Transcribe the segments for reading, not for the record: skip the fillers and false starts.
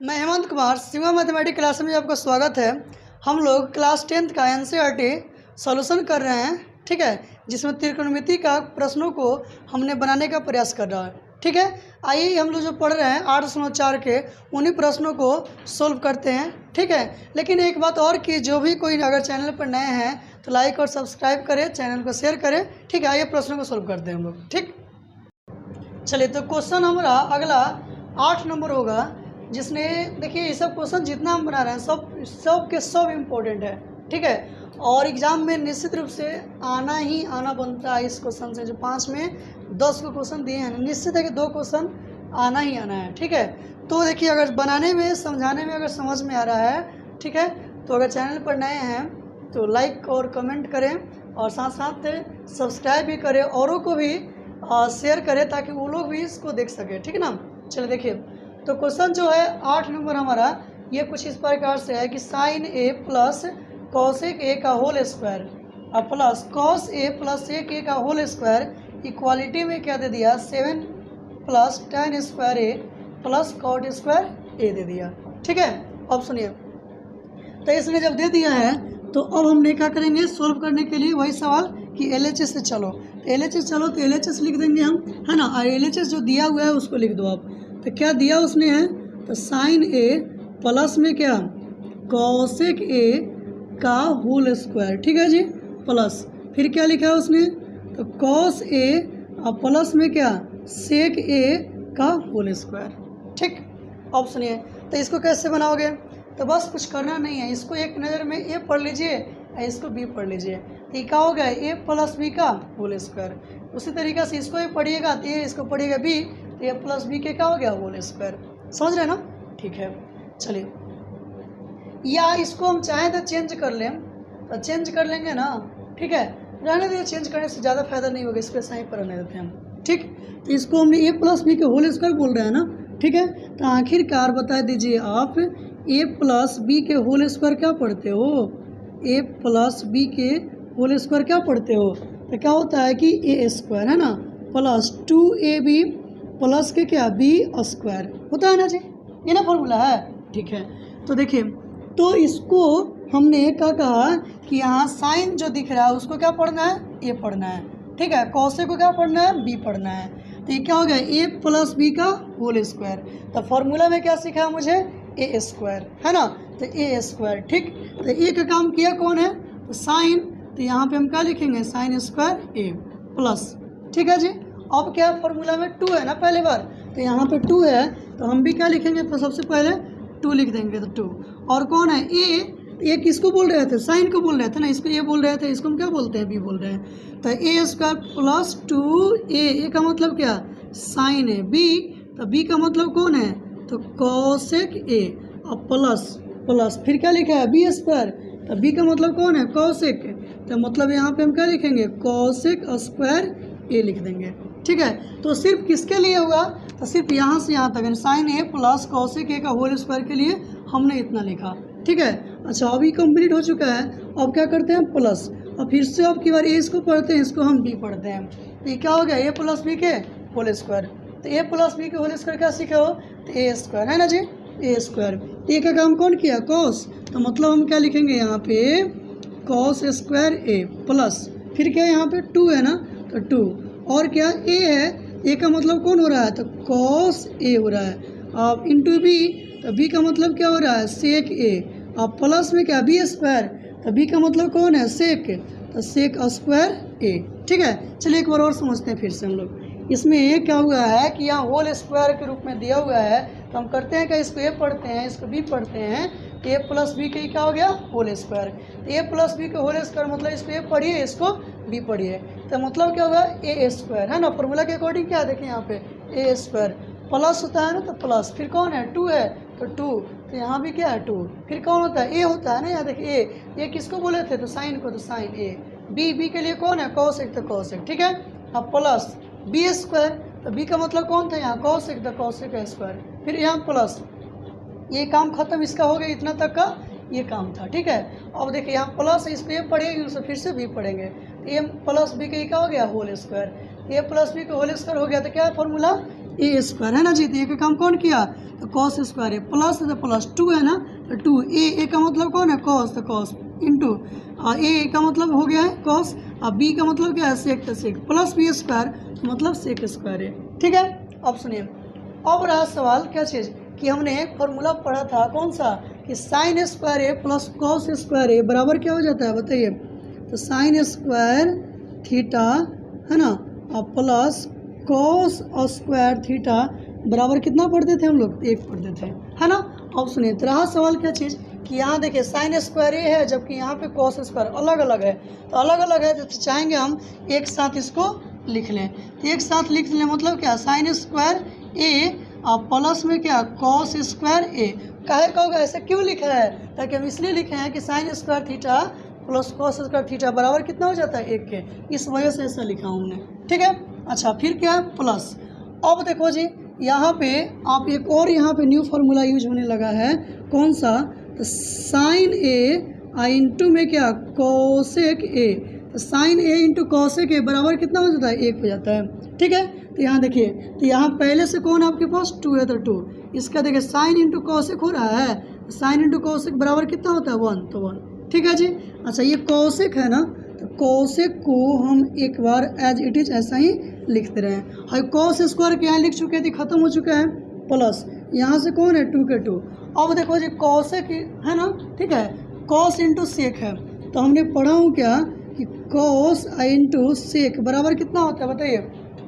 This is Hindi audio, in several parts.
मैं हेमंत कुमार सिवा मैथमेटिक्स क्लास में आपका स्वागत है। हम लोग क्लास 10th का एनसीईआरटी सॉल्यूशन कर रहे हैं, ठीक है, जिसमें त्रिकोणमिति का प्रश्नों को हमने बनाने का प्रयास कर रहा है, ठीक है। आइए हम लोग जो पढ़ रहे हैं 8.4 के उन्हीं प्रश्नों को सोल्व करते हैं, ठीक है। लेकिन एक बात और कि जो भी कोई अगर चैनल पर नए हैं तो लाइक और सब्सक्राइब करें, चैनल को शेयर करें, ठीक है। आइए प्रश्नों को सोल्व करते हैं हम लोग, ठीक। चलिए तो क्वेश्चन हमारा अगला 8 नंबर होगा, जिसने देखिए ये सब क्वेश्चन जितना हम बना रहे हैं सब के सब इम्पोर्टेंट है, ठीक है। और एग्ज़ाम में निश्चित रूप से आना ही आना बनता है इस क्वेश्चन से। जो 5 में 10 को क्वेश्चन दिए हैं, निश्चित है कि 2 क्वेश्चन आना ही आना है, ठीक है। तो देखिए अगर बनाने में समझाने में अगर समझ में आ रहा है, ठीक है, तो अगर चैनल पर नए हैं तो लाइक और कमेंट करें और साथ साथ सब्सक्राइब भी करें, औरों को भी शेयर करें ताकि वो लोग भी इसको देख सकें, ठीक है ना। चलिए देखिए तो क्वेश्चन जो है 8 नंबर हमारा ये कुछ इस प्रकार से है कि sine A plus cosec A का होल स्क्वायर और plus cos A plus sec A का होल स्क्वायर इक्वालिटी में क्या दे दिया 7 plus tan square A plus cot square A दे दिया, ठीक है। अब सुनिए, तो इसने जब दे दिया है तो अब हमने क्या करेंगे सोल्व करने के लिए वही सवाल कि LHS से चलो, तो LHS चलो तो LHS लिख देंगे हम, है ना। और LHS जो दिया हुआ है उसको लिख दो आप। तो क्या दिया उसने है तो साइन ए प्लस में क्या कॉसेक ए का होल स्क्वायर, ठीक है जी, प्लस फिर क्या लिखा है उसने तो कॉस ए और प्लस में क्या सेक ए का होल स्क्वायर, ठीक। अब सुनिए तो इसको कैसे बनाओगे, तो बस कुछ करना नहीं है, इसको एक नज़र में ए पढ़ लीजिए और इसको बी पढ़ लीजिए। तो ये क्या हो गया ए प्लस बी का होल स्क्वायर। उसी तरीके से इसको भी पढ़िएगा तो ये इसको पढ़िएगा बी, तो ए प्लस बी के क्या हो गया होल स्क्वायर। समझ रहे हैं ना, ठीक है। चलिए या इसको हम चाहें तो चेंज कर लें तो चेंज कर लेंगे ना, ठीक है। रहने दीजिए, चेंज करने से ज़्यादा फायदा नहीं होगा, इसको सही पर रहने देते हैं हम, ठीक। तो इसको हमने ए प्लस बी के होल स्क्वायर बोल रहे हैं ना, ठीक है। तो आखिरकार बता दीजिए आप ए प्लस बी के होल स्क्वायर क्या पढ़ते हो, ए प्लस बी के होल स्क्वायर क्या पढ़ते हो, तो क्या होता है कि ए स्क्वायर है ना प्लस 2ab प्लस के क्या बी स्क्वायर होता है ना जी, ये ना फॉर्मूला है, ठीक है। तो देखिए तो इसको हमने क्या कहा कि यहाँ साइन जो दिख रहा है उसको क्या पढ़ना है ए पढ़ना है, ठीक है। कॉसे को क्या पढ़ना है बी पढ़ना है। तो ये क्या हो गया ए प्लस बी का होल स्क्वायर। तो फॉर्मूला में क्या सीखा मुझे ए स्क्वायर, है ना, तो ए स्क्वायर, ठीक। तो ए का काम किया कौन है तो साइन, तो यहाँ पे हम क्या लिखेंगे साइन स्क्वायर ए प्लस, ठीक है जी। अब क्या फॉर्मूला में 2 है ना पहले बार, तो यहाँ पे 2 है तो हम भी क्या लिखेंगे तो सबसे पहले 2 लिख देंगे, तो 2 और कौन है ए किसको बोल रहे थे साइन को बोल रहे थे ना, इसको ए बोल रहे थे, इसको हम क्या बोलते हैं बी बोल रहे हैं। तो ए स्क्वायर प्लस 2a का मतलब क्या साइन है, बी तो बी का मतलब कौन है तो कॉसेक ए और प्लस फिर क्या लिखा है बी स्क्वायर, तो बी का मतलब कौन है कॉसेक, तो मतलब यहाँ पे हम क्या लिखेंगे कॉसेक स्क्वायर ए लिख देंगे, ठीक है। तो सिर्फ किसके लिए होगा तो सिर्फ यहाँ से यहाँ तक sine A plus cosec A का होल स्क्वायर के लिए हमने इतना लिखा, ठीक है। अच्छा अभी कंप्लीट हो चुका है, अब क्या करते हैं प्लस, और फिर से अब की बार ए इसको पढ़ते हैं, इसको हम बी पढ़ते हैं। तो ये क्या हो गया ए प्लस बी के होल स्क्वायर, तो ए प्लस बी के होल स्क्वायर क्या सीखे हो तो ए स्क्वायर है ना जी, ए स्क्वायर। तो ए का काम कौन किया कॉस, तो मतलब हम क्या लिखेंगे यहाँ पे कॉस स्क्वायर ए प्लस फिर क्या यहाँ पे 2 है ना तो 2 और क्या ए है, ए का मतलब कौन हो रहा है तो कॉस ए हो रहा है, अब इंटू बी तो बी का मतलब क्या हो रहा है सेक ए, अब प्लस में क्या बी स्क्वायर, तो बी का मतलब कौन है सेक, तो सेक स्क्वायर ए, ठीक है। चलिए एक बार और समझते हैं फिर से हम लोग। इसमें ये क्या हुआ है कि यहाँ होल स्क्वायर के रूप में दिया हुआ है, तो हम करते हैं कि इसको ए पढ़ते हैं इसको बी पढ़ते हैं, ए प्लस बी के क्या हो गया होल स्क्वायर। तो ए प्लस बी के होल स्क्वायर मतलब इसको ए पढ़िए इसको बी पढ़िए, तो मतलब क्या होगा ए स्क्वायर है ना, फॉर्मूला के अकॉर्डिंग क्या देखिए यहाँ पे ए स्क्वायर प्लस होता है ना तो प्लस फिर कौन है 2 है तो 2, तो यहाँ भी क्या है 2 फिर कौन होता है ए होता है ना, यहाँ देखिए ए किसको बोले थे तो साइन को, तो साइन ए, बी के लिए कौन है कॉसेक तो कॉसेक, ठीक है। अब प्लस बी स्क्वायर, तो बी का मतलब कौन था यहाँ कॉसेक तो कॉसेक स्क्वायर, फिर यहाँ प्लस, ये काम खत्म इसका हो गया, इतना तक का ये काम था, ठीक है। अब देखिए यहाँ प्लस इस पर ए पढ़ेंगे उससे फिर से बी पढ़ेंगे, तो ए प्लस बी का क्या हो गया whole square, A plus B का होल स्क्वायर हो गया, तो क्या है फॉर्मूला ए स्क्वायर है ना जी। तो ए का काम कौन किया, तो कॉस स्क्वायर ए प्लस है तो प्लस 2 है ना, तो 2 ए का मतलब कौन है कॉस, तो कॉस इंटू ए का मतलब हो गया है कॉस, और बी का मतलब क्या है सेक, तो सेक प्लस बी स्क्वायर मतलब सेक स्क्वायर है। ठीक है, अब सुनिए, अब रहा सवाल क्या चीज़ कि हमने एक फॉर्मूला पढ़ा था कौन सा, कि sine square A plus cos square ए बराबर क्या हो जाता है बताइए, तो साइन स्क्वायर थीटा है ना और प्लस कॉस स्क्वायर थीटा बराबर कितना पढ़ते थे हम लोग, 1 पढ़ते थे है ना। अब सुनिए, तो रहा सवाल क्या चीज़ कि यहाँ देखिए साइन स्क्वायर ए है जबकि यहाँ पे कॉस स्क्वायर अलग अलग है, तो अलग अलग है तो चाहेंगे हम एक साथ इसको लिख लें, तो एक साथ लिख लें मतलब क्या, साइन स्क्वायर ए और प्लस में क्या कॉस स्क्वायर ए। काहे कहोगे ऐसा क्यों लिखा है, ताकि हम इसलिए लिखे हैं कि sine square theta plus cos square theta बराबर कितना हो जाता है 1 के, इस वजह से ऐसा लिखा हूँ हमने। ठीक है, अच्छा फिर क्या है प्लस। अब देखो जी यहाँ पे आप एक और यहाँ पे न्यू फार्मूला यूज होने लगा है कौन सा, तो साइन ए इंटू में क्या कोसेक ए, तो sine A into cosec A बराबर कितना हो जाता है 1 हो जाता है। ठीक है, तो यहाँ देखिए, तो यहाँ पहले से कौन आपके पास 2 है, तो 2 इसका देखिए साइन इंटू कोसेक हो रहा है, साइन इंटू कोसेक बराबर कितना होता है 1, तो 1। ठीक है जी, अच्छा ये कोसेक है ना, तो कोसेक को हम एक बार एज इट इज ऐसा ही लिखते रहे, और कॉस स्क्वायर के यहाँ लिख चुके थे खत्म हो चुका है, प्लस यहाँ से कौन है 2 के 2। अब देखो जी कॉसेक है ना, ठीक है, कॉस इंटू सेक है, तो हमने पढ़ा हूँ क्या कि कॉस इंटू सेक बराबर कितना होता है बताइए,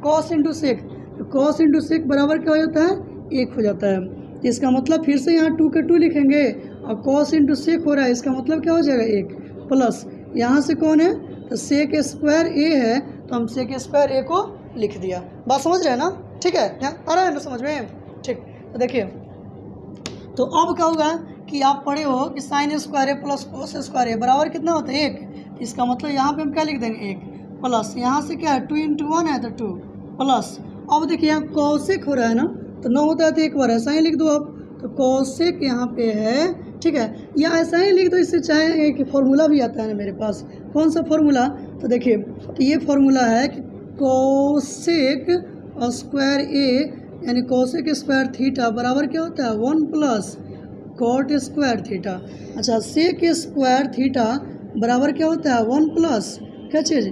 कॉस इंटू सेक, तो कॉस इंटू सेक बराबर क्या हो जाता है 1 हो जाता है। तो इसका मतलब फिर से यहाँ 2 के 2 लिखेंगे और कॉस इंटू सेक हो रहा है, इसका मतलब क्या हो जाएगा 1 प्लस यहाँ से कौन है, तो सेक स्क्वायर ए है, तो हम सेक स्क्वायर ए को लिख दिया। बात समझ रहे हैं ना, ठीक है, आ रहा है ना समझ में, ठीक। तो देखिए, तो अब क्या होगा कि आप पढ़े हो कि sine square A plus cos square ए बराबर कितना होता है 1, इसका मतलब यहाँ पे हम क्या लिख देंगे 1 प्लस यहाँ से क्या है 2 इंटू 1 है तो 2 प्लस। अब देखिए यहाँ कॉसेक हो रहा है ना, तो 9 होता है तो एक बार ऐसा ही लिख दो आप, तो कॉसेक यहाँ पे है, ठीक है, या ऐसा ही लिख दो, इससे चाहे एक फॉर्मूला भी आता है ना मेरे पास, कौन सा फॉर्मूला, तो देखिए तो ये फॉर्मूला है कि कोसेक स्क्वायर ए यानी कोसेक स्क्वायर थीटा बराबर क्या होता है 1 प्लस कॉट स्क्वायर थीटा। अच्छा सेक स्क्वायर थीटा बराबर क्या होता है 1 प्लस क्या चीज़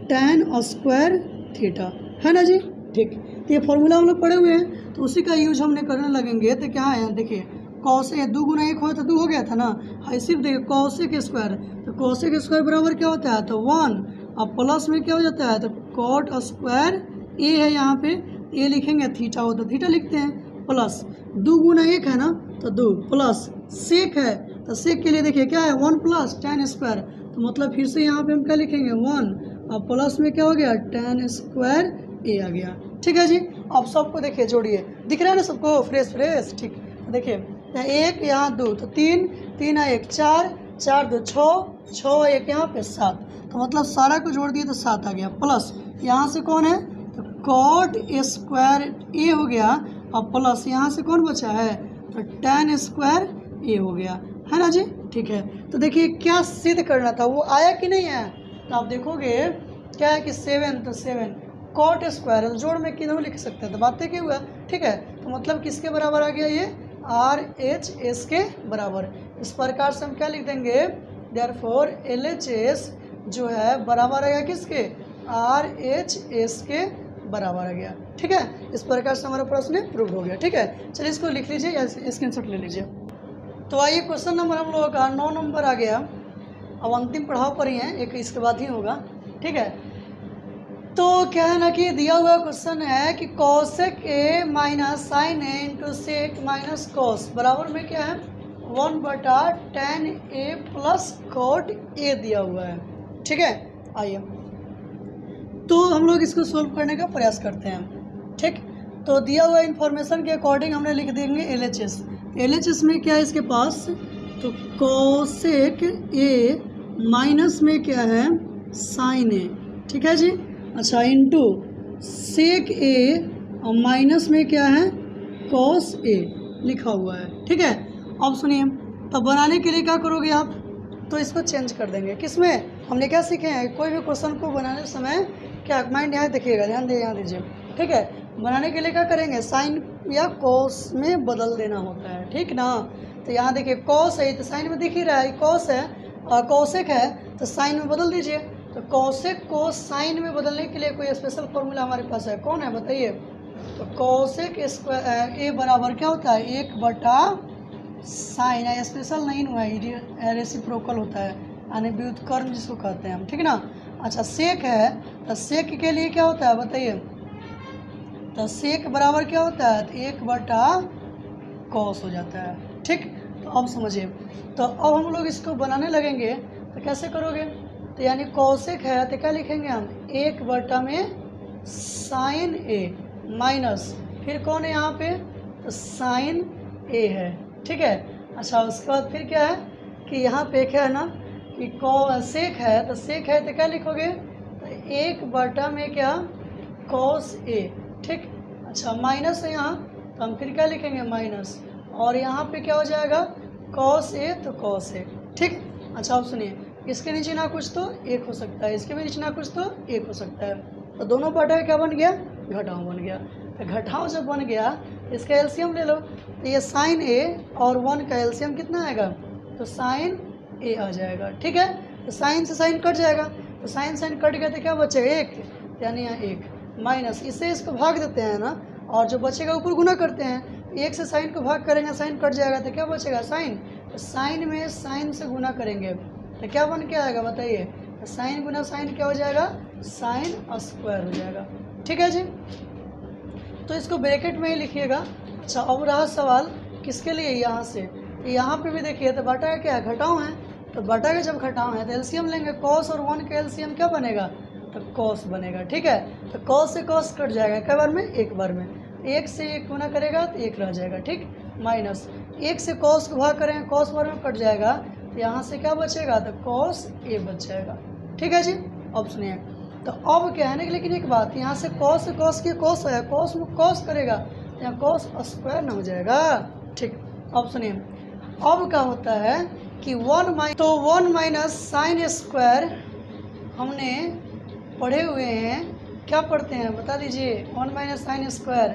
टैन स्क्वायर थीटा, है ना जी। ठीक, तो ये फॉर्मूला हम लोग पढ़े हुए हैं, तो उसी का यूज हमने करने लगेंगे। तो क्या है देखिए, कॉसेक 2 गुना 1 हो तो 2 हो गया था ना, हाँ सिर्फ देखिए कॉसेक स्क्वायर, तो कॉसेक स्क्वायर बराबर क्या होता है तो 1, अब प्लस में क्या हो जाता है तो कॉट स्क्वायर ए है, यहाँ पे ए लिखेंगे थीटा हो तो थीटा लिखते हैं, प्लस 2 गुना 1 है ना तो 2 प्लस सेक है, तो सेक के लिए देखिए क्या है 1 प्लस टैन स्क्वायर, तो मतलब फिर से यहाँ पे हम क्या लिखेंगे 1 और प्लस में क्या हो गया टैन स्क्वायर ए आ गया। ठीक है जी, अब सबको देखिए जोड़िए, दिख रहा है ना सबको फ्रेश फ्रेश। ठीक, देखिए यहाँ 1 यहाँ 2 तो 3 3 1 4 4 2 6 6 1 यहाँ पे 7, तो मतलब सारा को जोड़ दिए तो 7 आ गया, प्लस यहाँ से कौन है तो कॉट स्क्वायर ए हो गया, और प्लस यहाँ से कौन बचा है तो टैन स्क्वायर ए हो गया, है ना जी। ठीक है, तो देखिए क्या सिद्ध करना था, वो आया कि नहीं आया, तो आप देखोगे क्या है कि 7 तो 7 कॉट स्क्वायर है, तो जोड़ में किधर लिख सकते हैं, तो बातें क्या हुआ। ठीक है, तो मतलब किसके बराबर आ गया ये RHS के बराबर। इस प्रकार से हम क्या लिख देंगे, देयरफॉर LHS जो है बराबर आ गया किसके RHS के बराबर आ गया। ठीक है, इस प्रकार से हमारा प्रश्न प्रूव हो गया। ठीक है, चलिए इसको लिख लीजिए या स्क्रीनशॉट ले लीजिए। तो आइए क्वेश्चन नंबर हम लोगों का 9 नंबर आ गया, अब अंतिम पढ़ाव पर ही है, एक इसके बाद ही होगा। ठीक है, तो क्या है ना कि दिया हुआ क्वेश्चन है कि cosec A minus sine A into sec minus cos बराबर में क्या है 1/tan A plus cot A दिया हुआ है। ठीक है, आइए तो हम लोग इसको सोल्व करने का प्रयास करते हैं। ठीक, तो दिया हुआ इन्फॉर्मेशन के अकॉर्डिंग हमने लिख देंगे LHS। LHS में क्या है इसके पास, तो कॉसेक ए माइनस में क्या है साइन ए, ठीक है जी। अच्छा इंटू सेक ए और माइनस में क्या है कॉस ए लिखा हुआ है। ठीक है, अब सुनिए, तो बनाने के लिए क्या करोगे आप, तो इसको चेंज कर देंगे। किसमें हमने क्या सीखे हैं, कोई भी क्वेश्चन को बनाने समय क्या माइंड यहाँ देखिएगा, ध्यान दे यहाँ दीजिए। ठीक है, बनाने के लिए क्या करेंगे, साइन या कॉस में बदल देना होता है, ठीक ना। तो यहाँ देखिए कॉस है तो साइन में दिख ही रहा है, कॉस है और कॉसेक है तो साइन में बदल दीजिए। तो कॉसेक को साइन में बदलने के लिए कोई स्पेशल फॉर्मूला हमारे पास है, कौन है बताइए। तो कॉसेक स्क्वायर ए बराबर क्या होता है, 1/साइन है, स्पेशल नहीं हुआ है, रेसिप्रोकल होता है, यानी व्युत्क्रम जिसको कहते हैं हम, ठीक ना। अच्छा सेक है तो सेक के लिए क्या होता है बताइए। तो सेक बराबर क्या होता है, तो 1/कॉस हो जाता है, ठीक। तो अब समझिए, तो अब हम लोग इसको बनाने लगेंगे तो कैसे करोगे। तो यानी कॉसेक है तो क्या लिखेंगे हम, 1/साइन ए माइनस फिर कौन है यहाँ पे, तो साइन ए है, ठीक है। अच्छा उसके बाद फिर क्या है कि यहाँ पे क्या है ना कि सेक है तो सेक है तो क्या लिखोगे, तो 1/में क्या कॉस ए, ठीक। अच्छा माइनस है यहाँ तो हम फिर क्या लिखेंगे माइनस, और यहाँ पे क्या हो जाएगा कॉस ए तो कॉस ए, ठीक। अच्छा अब सुनिए, इसके नीचे ना कुछ तो एक हो सकता है, इसके भी नीचे ना कुछ तो एक हो सकता है। तो दोनों बटा क्या बन गया, घटाव बन गया। तो घटाव जब बन गया इसका एलसीएम ले लो। तो ये साइन ए और 1 का एलसीएम कितना आएगा, तो साइन ए आ जाएगा, ठीक है। तो साइन से साइन कट जाएगा, तो साइन साइन कट गया तो क्या बचेगा 1, यानी यहाँ 1 माइनस इससे इसको भाग देते हैं ना, और जो बचेगा ऊपर गुना करते हैं, 1 से साइन को भाग करेंगे साइन कट जाएगा तो क्या बचेगा साइन। तो साइन में साइन से गुना करेंगे तो क्या बन के आएगा बताइए, तो साइन गुना साइन क्या हो जाएगा, साइन स्क्वायर हो जाएगा, ठीक है जी। तो इसको ब्रैकेट में ही लिखिएगा। अच्छा अब रहा सवाल किसके लिए, यहाँ से। तो यहाँ पे भी देखिए तो बटा का क्या है, घटाव है। तो बटा का जब घटाव है तो एलसीएम लेंगे, कॉस और 1 का एलसीएम क्या बनेगा, तो कॉस बनेगा, ठीक है। तो कॉस से कॉस कट जाएगा कै बार में, एक बार में। 1 से 1 गुना करेगा तो 1 रह जाएगा, ठीक। माइनस 1 से कॉस को भाग करेंगे, कॉस बार में कट जाएगा तो यहाँ से क्या बचेगा, तो कॉस ए बच जाएगा, ठीक है जी। अब सुनिए, तो अब क्या है ना, लेकिन एक बात, यहाँ से कॉस की कॉस है, कॉस में कॉस करेगा तो यहाँ कॉस स्क्वायर ना हो जाएगा, ठीक। अब सुनिए, अब क्या होता है कि 1 माइनस साइन स्क्वायर हमने पढ़े हुए हैं, क्या पढ़ते हैं बता दीजिए। 1 माइनस साइन स्क्वायर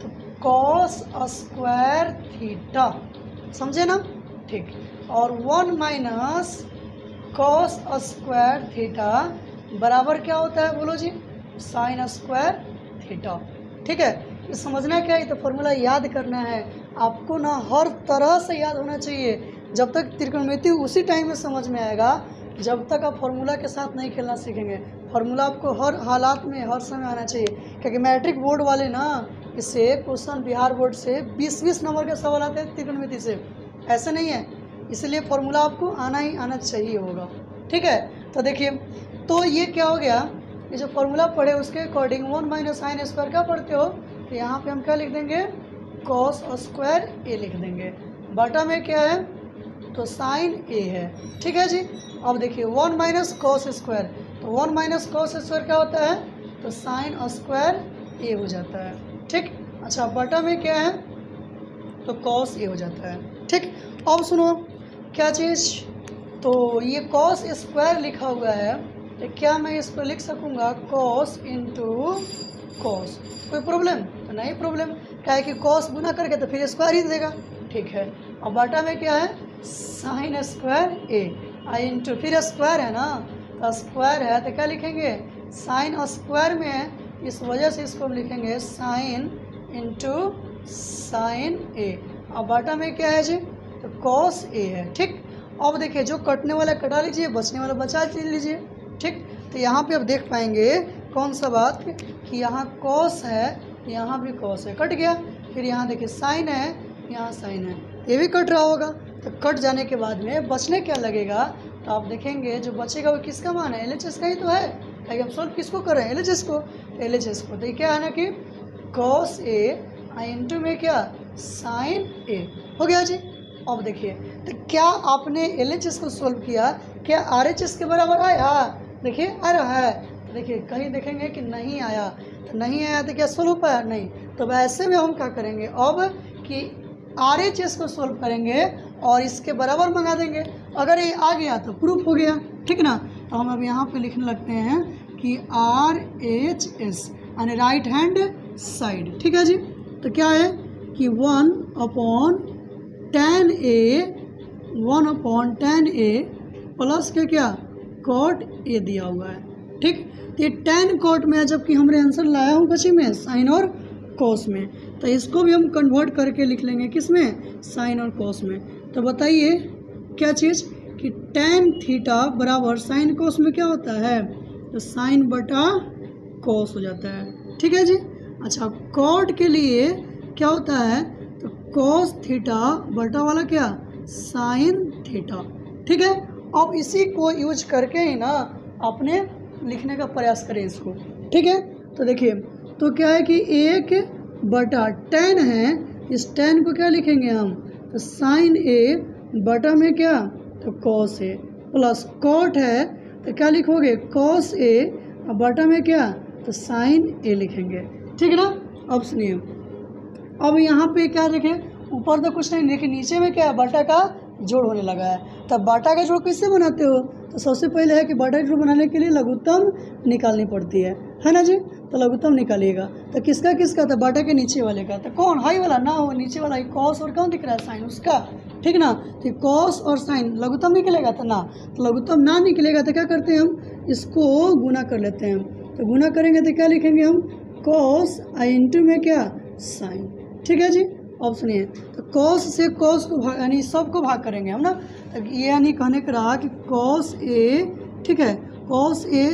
तो कॉस स्क्वायर थीटा, समझे ना, ठीक। और 1 माइनस कॉस स्क्वायर थीटा बराबर क्या होता है बोलो जी, साइन स्क्वायर थीटा, ठीक है। ये समझना क्या है, ये तो फॉर्मूला याद करना है आपको ना, हर तरह से याद होना चाहिए। जब तक त्रिकोणमिति उसी टाइम में समझ में आएगा जब तक आप फॉर्मूला के साथ नहीं खेलना सीखेंगे। फॉर्मूला आपको हर हालात में हर समय आना चाहिए, क्योंकि मैट्रिक बोर्ड वाले ना इससे क्वेश्चन बिहार बोर्ड से 20-20 नंबर के सवाल आते हैं त्रिकोणमिति से, ऐसे नहीं है। इसलिए फॉर्मूला आपको आना ही आना चाहिए होगा, ठीक है। तो देखिए, तो ये क्या हो गया, ये जो फॉर्मूला पढ़े उसके अकॉर्डिंग 1 माइनस साइन स्क्वायर क्या पढ़ते हो, तो यहाँ पे हम क्या लिख देंगे, कॉस स्क्वायर ए लिख देंगे। बटा में क्या है, तो साइन ए है, ठीक है जी। अब देखिए 1 माइनस कॉस स्क्वायर, तो 1 माइनस कॉस स्क्वायर क्या होता है, तो साइन स्क्वायर ए हो जाता है, ठीक। अच्छा बटा में क्या है, तो कॉस ए हो जाता है, ठीक। अब सुनो क्या चीज़, तो ये कॉस स्क्वायर लिखा हुआ है तो क्या मैं इसको लिख सकूंगा कॉस इंटू कॉस, कोई प्रॉब्लम तो नहीं, प्रॉब्लम क्या है कि कॉस गुना करके तो फिर स्क्वायर ही देगा, ठीक है। और बटा में क्या है, साइन स्क्वायर ए इंटू फिर स्क्वायर है ना, तो स्क्वायर है तो क्या लिखेंगे, साइन स्क्वायर में है इस वजह से इसको हम लिखेंगे साइन इंटू साइन ए। और बटा में क्या है जी, तो कॉस ए है, ठीक। अब देखिए जो कटने वाला कटा लीजिए, बचने वाला बचा लीजिए, ठीक। तो यहाँ पे अब देख पाएंगे कौन सा बात कि यहाँ कॉस है, यहाँ भी कॉस है, कट गया। फिर यहाँ देखिए साइन है, यहाँ साइन है, ये भी कट रहा होगा। तो कट जाने के बाद में बचने क्या लगेगा, तो आप देखेंगे जो बचेगा वो किसका मान है, LHS का ही तो है, ताकि हम सोल्व किसको कर रहे हैं, LHS को। LHS को तो ये क्या है ना कि कॉस ए इंटू में क्या साइन ए हो गया जी। अब देखिए तो क्या आपने LHS को सोल्व किया, क्या RHS के बराबर आया, देखिए आ रहा है, देखिए कहीं देखेंगे कि नहीं आया, तो नहीं आया तो क्या सोल्व हो पाया, नहीं। तो वैसे में हम क्या करेंगे अब कि RHS को सोल्व करेंगे और इसके बराबर मंगा देंगे, अगर ये आ गया तो प्रूफ हो गया, ठीक ना। तो हम अब यहाँ पे लिखने लगते हैं कि RHS यानी राइट हैंड साइड। ठीक है जी, तो क्या है कि 1/tan A प्लस के क्या cot A दिया हुआ है। ठीक, तो ये tan cot में है, जबकि हमने आंसर लाया हूँ कची में, साइन और कॉस में, तो इसको भी हम कन्वर्ट करके लिख लेंगे किस में, साइन और कॉस में। तो बताइए क्या चीज़ कि tan थीटा बराबर साइन कॉस में क्या होता है, तो साइन बटा कॉस हो जाता है। ठीक है जी। अच्छा, कॉट के लिए क्या होता है, तो कॉस थीटा बटा वाला क्या, साइन थीटा। ठीक है, अब इसी को यूज करके ही ना अपने लिखने का प्रयास करें इसको। ठीक है, तो देखिए, तो क्या है कि 1/tan है, इस tan को क्या लिखेंगे हम, तो साइन A बटा में क्या, तो कॉस A प्लस कॉट है, तो क्या लिखोगे, कॉस A बटा में क्या, तो साइन A लिखेंगे। ठीक है ना। अब सुनिए, अब यहाँ पे क्या लिखे, ऊपर तो कुछ नहीं, लेकिन नीचे में क्या है, बाटा का जोड़ होने लगा है। तब बाटा का जोड़ किससे बनाते हो, तो सबसे पहले है कि बाटा का जोड़ बनाने के लिए लघुत्तम निकालनी पड़ती है ना जी। तो लघुत्तम निकालिएगा, तो किसका किसका, तो बाटा के नीचे वाले का, तो कौन, हाई वाला ना, वो नीचे वाला, कॉस और कौन दिख रहा है, साइन उसका। ठीक ना, तो कॉस और साइन लघुत्तम निकलेगा, तो ना, तो लघुत्तम ना निकलेगा तो क्या करते हैं हम, इसको गुना कर लेते हैं। तो गुना करेंगे तो क्या लिखेंगे हम, कॉस इंटू में क्या, साइन। ठीक है जी। अब सुनिए, तो कॉस से कॉस को भाग, यानी सबको भाग करेंगे हम ना, तो ये यानी कहने का रहा कि कॉस ए, ठीक है, कॉस ए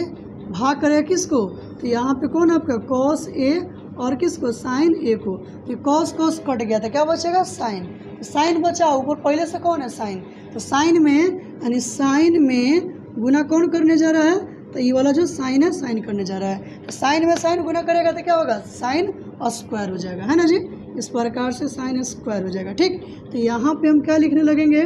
भाग करेगा किसको, तो यहाँ पे कौन आपका कॉस ए और किसको, साइन ए को। तो कॉस कॉस कट गया, तो क्या बचेगा, साइन। तो साइन बचा, ऊपर पहले से कौन है, साइन, तो साइन में यानी साइन में गुना कौन करने जा रहा है, तो ये वाला जो साइन है साइन करने जा रहा है। तो साइन में साइन गुना करेगा तो क्या होगा, साइन स्क्वायर हो जाएगा, है ना जी। इस प्रकार से साइन स्क्वायर हो जाएगा। ठीक, तो यहाँ पे हम क्या लिखने लगेंगे,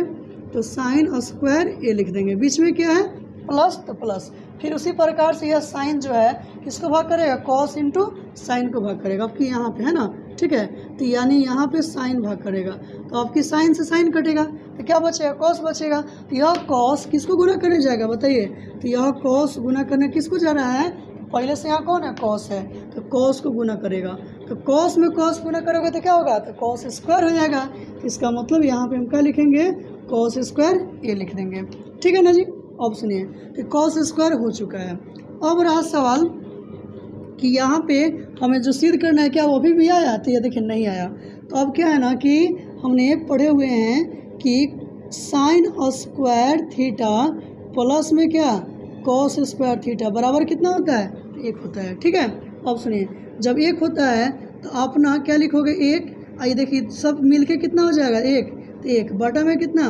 तो साइन स्क्वायर ए लिख देंगे, बीच में क्या है, प्लस, तो प्लस। फिर उसी प्रकार से यह साइन जो है किसको भाग करेगा, कॉस इंटू साइन को भाग करेगा, आपकी यहाँ पे है ना। ठीक है, तो यानी यहाँ पे साइन भाग करेगा, तो आपकी साइन से साइन कटेगा, तो क्या बचेगा, कॉस बचेगा। तो यह कॉस किसको गुना करने जाएगा बताइए, तो यह कॉस गुना करने किसको जा रहा है, पहले से यहाँ कौन है, कॉस है, तो कॉस को गुना करेगा। तो कॉस में कॉस गुना करोगे तो क्या होगा, तो कॉस स्क्वायर हो जाएगा। तो इसका मतलब यहाँ पे हम क्या लिखेंगे, कॉस स्क्वायर ए लिख देंगे। ठीक है ना जी। अब सुनिए, तो कॉस स्क्वायर हो चुका है। अब रहा सवाल कि यहाँ पे हमें जो सिद्ध करना है, क्या वो भी आया, तो ये देखिए नहीं आया। तो अब क्या है ना कि हमने पढ़े हुए हैं कि साइन स्क्वायर थीटा प्लस में क्या, कॉस स्क्वायर थीटा बराबर कितना होता है, 1 होता है। ठीक है, अब सुनिए, जब 1 होता है तो अपना क्या लिखोगे, 1, आइए देखिए सब मिलके कितना हो जाएगा, 1, तो 1 बटा में कितना,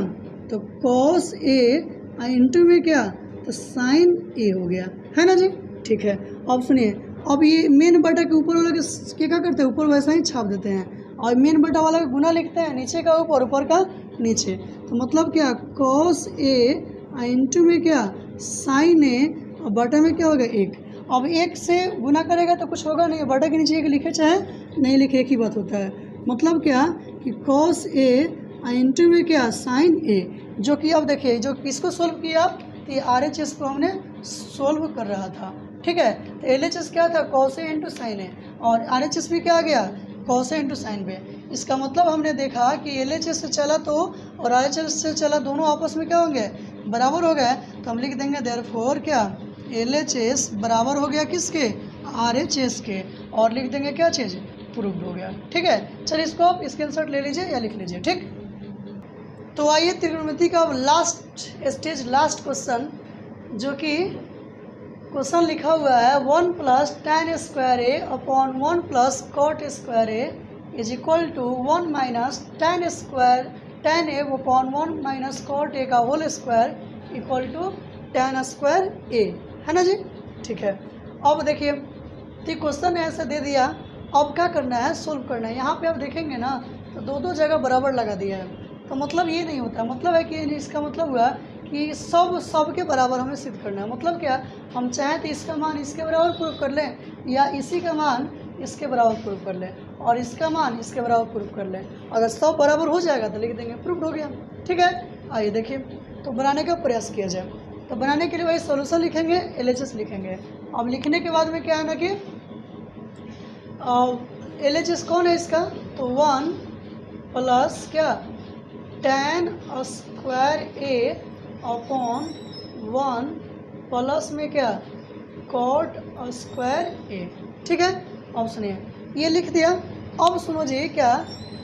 तो कॉस ए इंटू में क्या, तो साइन ए हो गया, है ना जी। ठीक है, अब सुनिए, अब ये मेन बटा के ऊपर वाला के क्या करते हैं, ऊपर वैसा ही छाप देते हैं, और मेन बटा वाला का गुना लिखते हैं, नीचे का ऊपर, ऊपर का नीचे। तो मतलब क्या, कॉस ए इंटू में क्या, साइन ए, और बटा में क्या होगा, 1। अब 1 से गुना करेगा तो कुछ होगा नहीं, बटा के नीचे 1 लिखे चाहे नहीं लिखे, एक ही बात होता है। मतलब क्या कि कॉस ए इंटू में क्या, साइन ए, जो कि अब देखिए, जो किसको सोल्व किया, तो ये RHS को हमने सोल्व कर रहा था। ठीक है, तो LHS क्या था, कॉस ए इंटू साइन ए, और RHS भी क्या आ गया, कॉस ए इंटू साइन बे। इसका मतलब हमने देखा कि LHS से चला तो और RHS से चला, दोनों आपस में क्या होंगे, बराबर हो गए। तो हम लिख देंगे देयरफॉर क्या, LHS बराबर हो गया किसके, RHS के, और लिख देंगे क्या चीज़, प्रूव्ड हो गया। ठीक है, चलिए इसको आप स्क्रीनशॉट ले लीजिए या लिख लीजिए। ठीक, तो आइए त्रिकोणमिति का लास्ट स्टेज, लास्ट क्वेश्चन, जो कि क्वेश्चन लिखा हुआ है 1 + tan square A upon 1 + cot square A is equal to 1 - tan square tan A upon 1 - cot A का whole square equal to tan square A, है ना जी। ठीक है, अब देखिए, तो क्वेश्चन ऐसे दे दिया, अब क्या करना है, सोल्व करना है। यहाँ पे आप देखेंगे ना, तो दो जगह बराबर लगा दिया है, तो मतलब ये नहीं होता, मतलब है कि इसका मतलब हुआ कि सब के बराबर हमें सिद्ध करना है। मतलब क्या, हम चाहें तो इसका मान इसके बराबर प्रूव कर लें, या इसी का मान इसके बराबर प्रूव कर लें, और इसका मान इसके बराबर प्रूव कर लें। अगर सब बराबर हो जाएगा तो लिख देंगे प्रूव्ड हो गया। ठीक है, आइए देखिए, तो बनाने का प्रयास किया जाए। तो बनाने के लिए वही सोल्यूशन लिखेंगे, LHS लिखेंगे। अब लिखने के बाद में क्या है ना कि LHS कौन है इसका, तो 1 प्लस क्या tan square A upon 1 plus में क्या cot स्क्वायर ए। ठीक है, अब सुनिए ये लिख दिया। अब सुनो जी क्या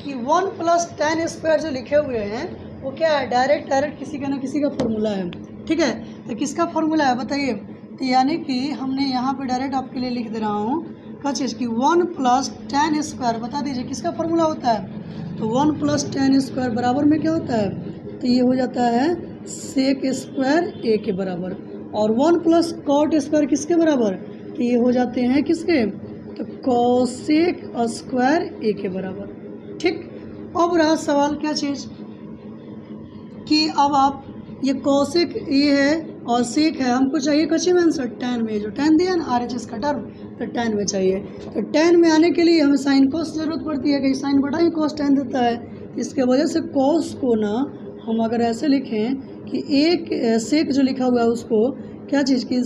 कि 1 प्लस tan स्क्वायर जो लिखे हुए हैं वो क्या है, डायरेक्ट किसी का ना किसी का फॉर्मूला है। ठीक है, तो किसका फॉर्मूला है बताइए, तो यानी कि हमने यहाँ पे डायरेक्ट आपके लिए लिख दे रहा हूँ क्या चीज़ की 1 प्लस tan स्क्वायर, बता दीजिए किसका फॉर्मूला होता है, तो 1 प्लस tan स्क्वायर बराबर में क्या होता है, तो ये हो जाता है सेक स्क्वायर ए के बराबर, और 1 प्लस कॉट स्क्वायर किसके बराबर, तो ये हो जाते हैं किसके, तो कोसेक स्क्वायर ए के बराबर। ठीक, अब रहा सवाल क्या चीज़ कि अब आप ये कोसेक ये है और सेक है, हमको चाहिए कच्चे में आंसर टैन में, जो टैन दिया ना RHS का टर्म, तो टैन में चाहिए। तो टैन में आने के लिए हमें साइन कोस जरूरत पड़ती है कि साइन बटा ही कोस टैन देता है, इसके वजह से कोस को ना हम अगर ऐसे लिखें कि एक सेक जो लिखा हुआ है उसको क्या चीज़ की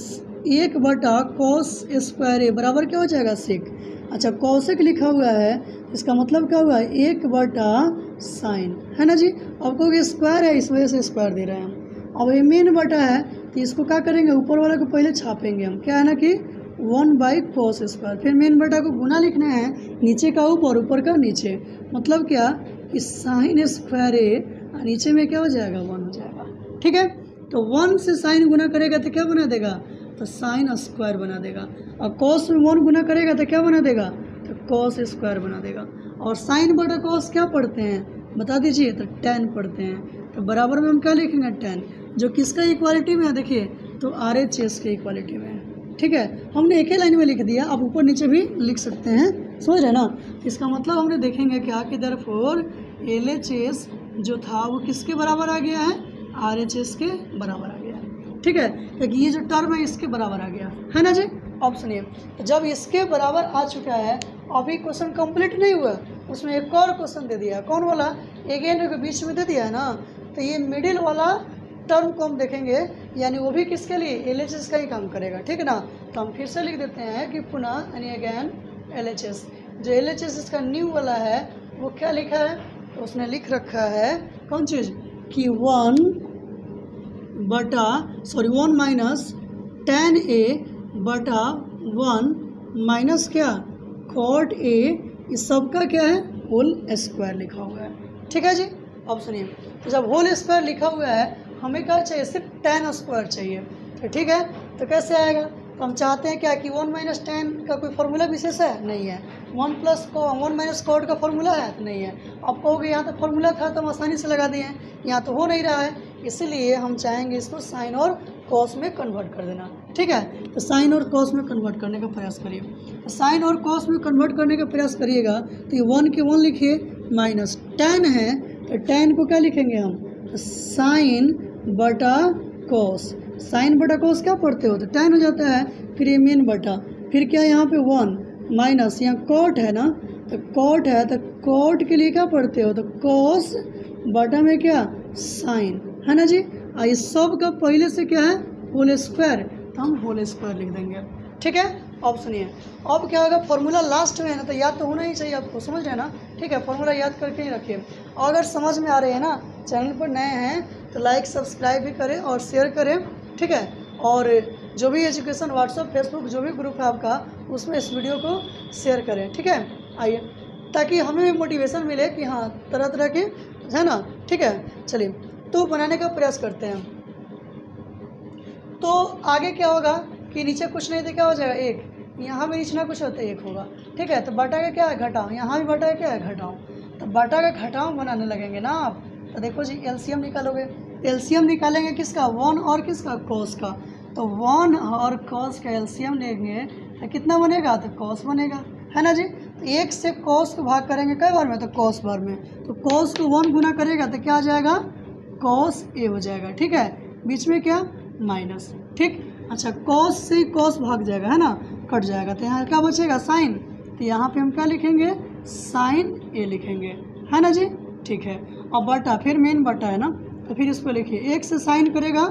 1 बटा कोस स्क्वायर ए बराबर क्या हो जाएगा सेक। अच्छा, कोसेक लिखा हुआ है इसका मतलब क्या हुआ, 1 बटा साइन, है ना जी। अब कहोगे स्क्वायर है इस वजह से स्क्वायर दे रहे हैं हम। अब ये मेन बटा है तो इसको क्या करेंगे, ऊपर वाले को पहले छापेंगे हम, क्या है ना कि 1 बाई कोस स्क्वायर, फिर मेन बटा को गुना लिखना है, नीचे का ऊपर ऊपर का नीचे, मतलब क्या कि साइन स्क्वायर ए नीचे में क्या हो जाएगा 1 हो जाएगा। ठीक है, तो 1 से साइन गुना करेगा तो क्या बना देगा, तो साइन स्क्वायर बना देगा, और कॉस में 1 गुना करेगा तो क्या बना देगा, तो कॉस स्क्वायर बना देगा। और साइन बटा कॉस क्या पढ़ते हैं बता दीजिए, तो tan पढ़ते हैं, तो बराबर में हम क्या लिखेंगे tan, जो किसका इक्वालिटी में है देखिए, तो RHS के इक्वालिटी में है। ठीक है, हमने एक ही लाइन में लिख दिया, आप ऊपर नीचे भी लिख सकते हैं, समझ रहे ना। इसका मतलब हमने देखेंगे क्या कि देयरफॉर LHS जो था वो किसके बराबर आ गया है, RHS के बराबर आ गया है। ठीक है, क्योंकि ये जो टर्म है इसके बराबर आ गया है ना जी। अब सुनिए, तो जब इसके बराबर आ चुका है, अभी क्वेश्चन कंप्लीट नहीं हुआ, उसमें एक और क्वेश्चन दे दिया, कौन वाला, अगेन के बीच में दे दिया है ना, तो ये मिडिल वाला टर्म को हम देखेंगे, यानी वो भी किसके लिए, LHS का ही काम करेगा। ठीक है ना, तो हम फिर से लिख देते हैं कि पुनः यानी अगेन LHS, जो LHS इसका न्यू वाला है वो क्या लिखा है, तो उसने लिख रखा है कौन चीज़ कि 1 माइनस tan ए बटा 1 माइनस क्या कॉट ए, इस सब का क्या है होल स्क्वायर लिखा हुआ है। ठीक है जी, अब सुनिए, तो जब होल स्क्वायर लिखा हुआ है हमें क्या चाहिए, सिर्फ tan स्क्वायर चाहिए। तो ठीक है, तो कैसे आएगा, तो हम चाहते हैं क्या कि 1 माइनस tan का कोई फॉर्मूला विशेष है, नहीं है। 1 माइनस कॉट का फॉर्मूला है, तो नहीं है। अब कहोगे यहाँ तो फॉर्मूला था तो हम आसानी से लगा दिए, यहाँ तो हो नहीं रहा है, इसलिए हम चाहेंगे इसको साइन और कॉस में कन्वर्ट कर देना। ठीक है, तो साइन और कॉस में कन्वर्ट करने का प्रयास करिए। तो साइन और कॉस में कन्वर्ट करने का प्रयास करिएगा तो ये 1 के 1 लिखिए, माइनस tan है तो tan को क्या लिखेंगे हम, तो साइन बटा कॉस, साइन बटा कॉस क्या पढ़ते हो, तो tan हो जाता है, फिर ये मेन बटा, फिर क्या यहाँ पे 1 माइनस, यहाँ कॉट है ना, तो कॉट है तो कॉट के लिए क्या पढ़ते हो, तो कॉस बटा में क्या साइन, है ना जी। इस सब का पहले से क्या है होल स्क्वायर, तो हम होल स्क्वायर लिख देंगे। ठीक है, अब सुनिए, अब क्या होगा, फॉर्मूला लास्ट में है ना, तो याद तो होना ही चाहिए आपको, समझ रहे हैं ना। ठीक है, फॉर्मूला याद करके ही रखिए, और अगर समझ में आ रहे हैं ना, चैनल पर नए हैं तो लाइक सब्सक्राइब भी करें और शेयर करें। ठीक है, और जो भी एजुकेशन व्हाट्सअप फेसबुक जो भी ग्रुप है आपका, उसमें इस वीडियो को शेयर करें। ठीक है, आइए, ताकि हमें भी मोटिवेशन मिले कि हाँ तरह तरह के है ना। ठीक है, चलिए तो बनाने का प्रयास करते हैं। तो आगे क्या होगा कि नीचे कुछ नहीं तो क्या हो जाएगा 1, यहाँ भी नीचे ना कुछ होता है 1 होगा। ठीक है, तो बटा का क्या है घटाओ, यहाँ भी बटा का क्या है घटाओ, तो बटा का घटाओ बनाने लगेंगे ना आप। तो देखो जी एलसीएम निकालोगे, एलसीएम निकालेंगे किसका 1 और किसका कॉस का, तो 1 और कॉस का एलसीएम लेंगे तो कितना बनेगा, तो कॉस बनेगा, है ना जी। तो 1 से कॉस को भाग करेंगे कई बार में, तो कॉस बार में, तो कॉस को 1 गुना करेगा तो क्या आ जाएगा कॉस ए हो जाएगा। ठीक है, बीच में क्या माइनस। ठीक, अच्छा कॉस से कॉस भाग जाएगा, है ना, कट जाएगा, तो यहाँ क्या बचेगा साइन, तो यहाँ पे हम क्या लिखेंगे साइन ए लिखेंगे, है ना जी। ठीक है, अब बटा, फिर मेन बटा है ना, तो फिर इसको लिखिए 1 से साइन करेगा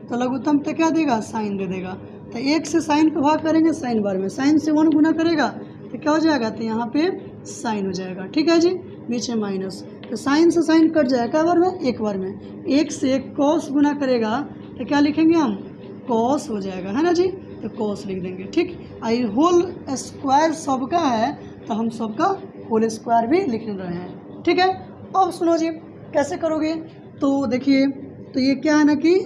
तो लघुत्तम तो क्या देगा साइन दे देगा, तो 1 से साइन को भाग करेंगे साइन बार में, साइन से 1 गुना करेगा तो क्या हो जाएगा, तो यहाँ पे साइन हो जाएगा। ठीक है जी, बीच में माइनस, तो साइन से साइन कट जाएगा क्या बार में, एक बार में। एक से कॉस गुना करेगा तो क्या लिखेंगे हम, कॉस हो जाएगा, है ना जी, तो कॉस लिख देंगे। ठीक, आई होल स्क्वायर सबका है तो हम सबका होल स्क्वायर भी लिख रहे हैं। ठीक है, अब सुनो जी कैसे करोगे, तो देखिए, तो ये क्या है ना कि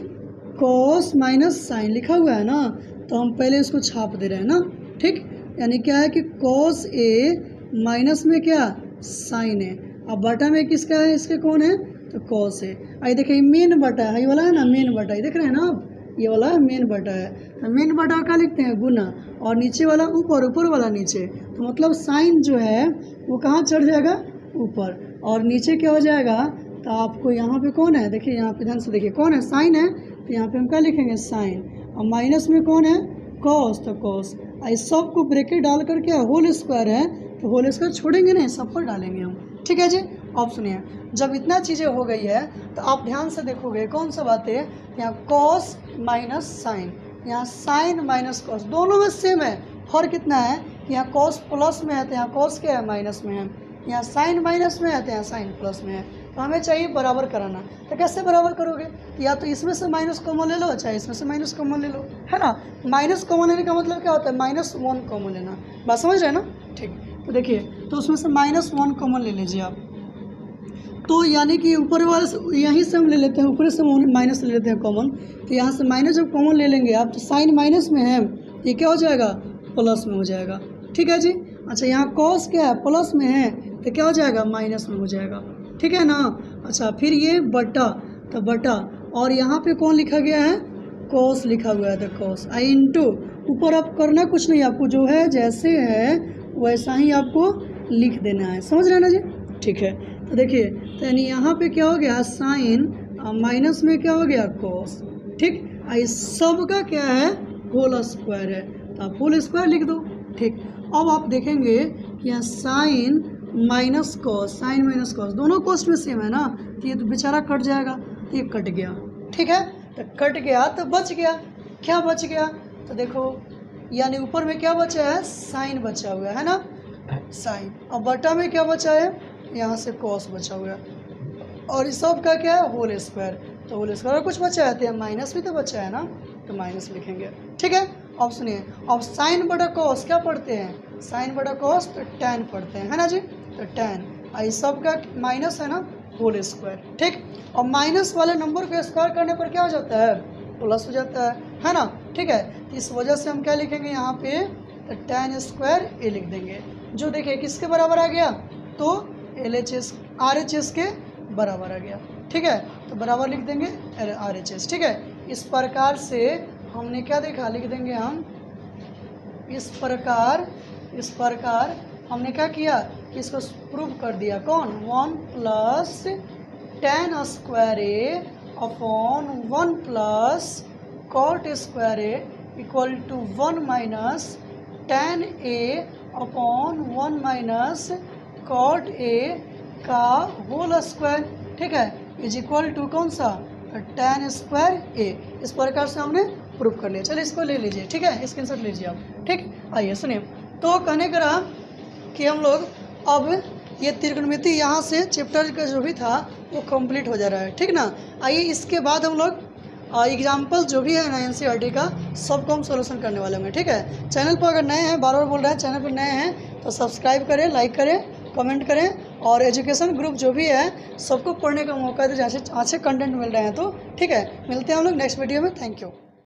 कॉस माइनस साइन लिखा हुआ है ना, तो हम पहले इसको छाप दे रहे हैं ना। ठीक, यानी क्या है कि कॉस ए माइनस में क्या साइन है, अब बटा में किसका है, इसके कौन है, तो कॉस है। आई देखिए मेन बटा है, ये वाला है ना मेन बटा, ये देख रहे हैं ना आप, ये वाला मेन बटा है, तो मेन बटा का लिखते हैं गुना, और नीचे वाला ऊपर, ऊपर वाला नीचे, तो मतलब साइन जो है वो कहाँ चढ़ जाएगा, ऊपर, और नीचे क्या हो जाएगा, तो आपको यहाँ पे कौन है, देखिए यहाँ पे ध्यान से देखिए कौन है, साइन है, तो यहाँ पे हम क्या लिखेंगे साइन, और माइनस में कौन है, कॉस, तो कॉस। इस सब को ब्रैकेट डाल करके होल स्क्वायर है, तो होल स्क्वायर छोड़ेंगे नहीं, सब पर डालेंगे हम। ठीक है जी, अब सुनिए, जब इतना चीज़ें हो गई है तो आप ध्यान से देखोगे कौन सा बात है, यहाँ कॉस माइनस साइन, यहाँ साइन माइनस कॉस, दोनों में सेम है, फर्क कितना है, यहाँ कॉस प्लस में है तो यहाँ कॉस क्या है, माइनस में है, यहाँ साइन माइनस में है तो यहाँ साइन प्लस में है, तो हमें चाहिए बराबर कराना। तो कैसे बराबर करोगे, तो या तो इसमें से माइनस कॉमन ले लो, चाहे इसमें से माइनस कॉमन ले लो, है ना। माइनस कॉमन लेने का मतलब क्या होता है, -1 कॉमन लेना, बात समझ रहे हैं ना। ठीक, तो देखिए, तो उसमें से -1 कॉमन ले लीजिए आप, तो यानी कि ऊपर वाले से यहीं से हम ले लेते हैं, ऊपर से माइनस ले लेते हैं कॉमन, तो यहाँ से माइनस जब कॉमन ले लेंगे आप, तो साइन माइनस में है, ये क्या हो जाएगा, प्लस में हो जाएगा। ठीक है जी, अच्छा यहाँ कॉस क्या है, प्लस में है, तो क्या हो जाएगा, माइनस में हो जाएगा। ठीक है ना। अच्छा, फिर ये बटा, तो बटा, और यहाँ पे कौन लिखा गया है, कॉस लिखा हुआ है, तो कॉस, आई इंटू, ऊपर आप करना कुछ नहीं, आपको जो है जैसे है वैसा ही आपको लिख देना है, समझ रहे हैं ना जी। ठीक है, तो देखिए, तो यानी यहाँ पे क्या हो गया, साइन, माइनस में क्या हो गया, कॉस। ठीक, आई सब का क्या है, होल स्क्वायर है, तो आप होल स्क्वायर लिख दो। ठीक, अब आप देखेंगे कि यहाँ sine minus cos, sine minus cos, दोनों कॉस्ट में सेम है ना, तो ये तो बेचारा कट जाएगा, तो ये कट गया। ठीक है, तो कट गया तो बच गया, क्या बच गया, तो देखो यानी ऊपर में क्या बचा है, साइन बचा हुआ है ना, साइन, और बटा में क्या बचा है, यहाँ से कॉस बचा हुआ है, और इस सब का क्या है, होल स्क्वायर, तो होल स्क्वायर और कुछ बचा है, तो माइनस भी तो बचा है ना, तो माइनस लिखेंगे। ठीक है, अब सुनिए, अब साइन बटा कॉस क्या पढ़ते हैं, साइन बटा कॉस तो tan पढ़ते हैं, है ना जी, तो tan, इस सब का माइनस है ना, होल स्क्वायर। ठीक, और माइनस वाले नंबर को स्क्वायर करने पर क्या हो जाता है, प्लस हो जाता है ना। ठीक है, तो इस वजह से हम क्या लिखेंगे यहाँ पे, तो tan स्क्वायर ए लिख देंगे, जो देखिए किसके बराबर आ गया, तो LHS RHS के बराबर आ गया। ठीक है, तो बराबर लिख देंगे RHS। ठीक है, इस प्रकार से हमने क्या देखा, लिख देंगे हम, इस प्रकार हमने क्या किया, इसको प्रूव कर दिया, कौन, 1 plus tan square A upon 1 plus cot square A equal to 1 minus tan A upon 1 minus cot A का होल स्क्वायर। ठीक है, इज इक्वल टू कौन सा, tan स्क्वायर ए। इस प्रकार से हमने प्रूफ कर लिया। चलिए इसको ले लीजिए। ठीक है, स्क्रीनशॉट लीजिए आप। ठीक, आइए सुनिए, तो कहने का रहा कि हम लोग अब ये त्रिकोणमिति यहाँ से चैप्टर का जो भी था वो कंप्लीट हो जा रहा है। ठीक ना, आइए इसके बाद हम लोग एग्जाम्पल जो भी है ना NCERT का सबको हम सोल्यूशन करने वाले होंगे। ठीक है, चैनल पर अगर नए हैं, बार बार बोल रहे हैं, चैनल पर नए हैं तो सब्सक्राइब करें, लाइक करें, कमेंट करें, और एजुकेशन ग्रुप जो भी है सबको पढ़ने का मौका दे, जैसे अच्छे कंटेंट मिल रहे हैं। तो ठीक है, मिलते हैं हम लोग नेक्स्ट वीडियो में। Thank you.